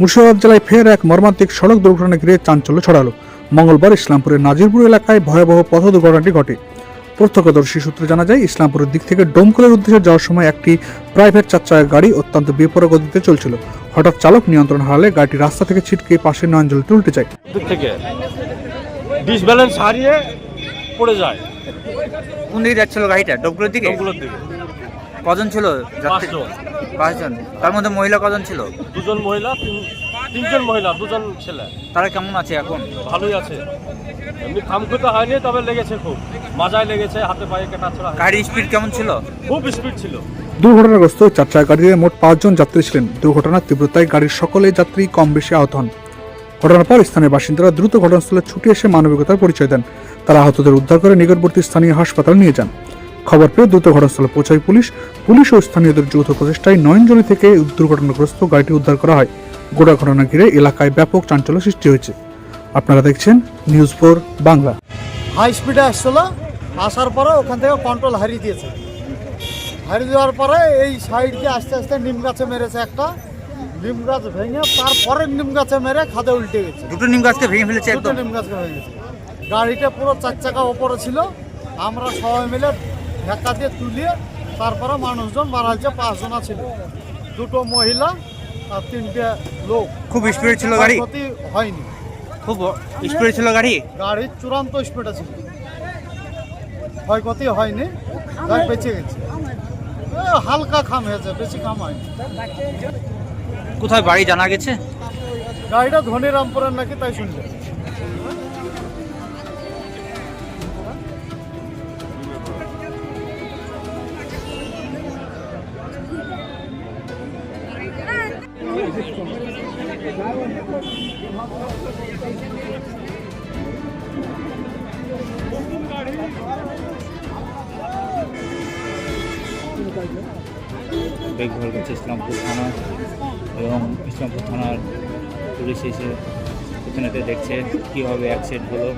মুর্শিদাবাদ জেলায় ফের এক মর্মান্তিক সড়ক দুর্ঘটনা ঘিরে চাঞ্চল্য ছড়ালো। মঙ্গলবার ইসলামপুরের নাজিরপুর এলাকায় ভয়াবহ পথ দুর্ঘটনাটি ঘটে। প্রত্যক্ষদর্শী সূত্রে জানা যায়, ইসলামপুরের দিক থেকে ডোমকলের উদ্দেশ্যে যাওয়ার সময় একটি প্রাইভেট 4 চাকা গাড়ি অত্যন্ত বেপরোয়া গতিতে চলছিল। হঠাৎ চালক নিয়ন্ত্রণ হারালে গাড়িটি রাস্তা থেকে ছিটকে পাশের নয়নজলিতে উল্টে যায়। দিক থেকে ডিসব্যালেন্স হারিয়ে পড়ে যায়। কোন দিকে যাচ্ছিল গাড়িটা? ডোমকলের দিকে। ডোমকলের দিকে। কজন ছিল যাত্রী? 5 জন। তার মধ্যে মহিলা কজন ছিল? 2 জন মহিলা, 3 জন মহিলা, 2 জন ছেলে। তারা কেমন আছে এখন? ভালোই আছে, এমনি খামখুতে হয়নি, তবে লেগেছে, খুব মাজায় লেগেছে, হাতে পায়ে কাটা ছড়া। গাড়ির স্পিড কেমন ছিল? খুব স্পিড ছিল। দুর্ঘটনাগ্রস্ত 4 চাকা গাড়িতে মোট 5 জন যাত্রী ছিলেন। দুর্ঘটনার তীব্রতায় গাড়ির সকলে যাত্রী কম বেশি আহত হন। ঘটনার পর স্থানীয় বাসিন্দারা দ্রুত ঘটনাস্থলে ছুটে এসে মানবিকতার পরিচয় দেন। তারা আহতদের উদ্ধার করে নিকটবর্তী স্থানীয় হাসপাতালে নিয়ে যান। খবর পেয়ে দ্রুত ঘটনাস্থলে পৌঁছায় পুলিশ ও স্থানীয়দের যৌথ প্রচেষ্টায় নয়নজলি থেকে দুর্ঘটনাগ্রস্ত গাড়িটি উদ্ধার করা হয়। গোটা ঘটনা ঘিরে এলাকায় ব্যাপক চাঞ্চল্য সৃষ্টি হয়েছে। আপনারা দেখছেন নিউজ 4 বাংলা। হাই স্পিডে আসছিল, আসার পরে ওখান থেকে কন্ট্রোল হারিয়ে দিয়েছে। হারিয়ে দেওয়ার পরে এই সাইড দিয়ে আস্তে আস্তে নিম গাছে মেরেছে, একটা নিম গাছ ভেঙে তারপরে নিম গাছে মেরে খাদে উল্টে গেছে। দুটো নিম গাছকে ভেঙে ফেলেছে দুটো একদম। নিম গাছকে ভেঙে গেছে। গাড়িটা পুরো 4 চাকা ওপরে ছিল। আমরা সবাই মিলে ধাক্কা দিয়ে তুলিয়ে তারপরে মানুষজন মারা হয়েছে। 5 জন ছিল, 2টো মহিলা আর 3টে লোক। খুব স্পিড ছিল গাড়ি? ক্ষতি হয়নি। খুব স্পিড ছিল গাড়ি? গাড়ির চূড়ান্ত স্পিডে ছিল, ক্ষয়ক্ষতি হয়নি, গাড়ি বেঁচে গেছে। হালকা খাম হয়েছে, বেশি খাম হয়নি। কোথায় বাড়ি জানা গেছে? গাড়িটা ধনীরামপুরের নাকি, তাই শুনলে। দেখভাল করছে ইসলামপুর থানা এবং ইসলামপুর থানার পুলিশ এসে পেছনেতে দেখছে কীভাবে অ্যাক্সিডেন্ট হলো।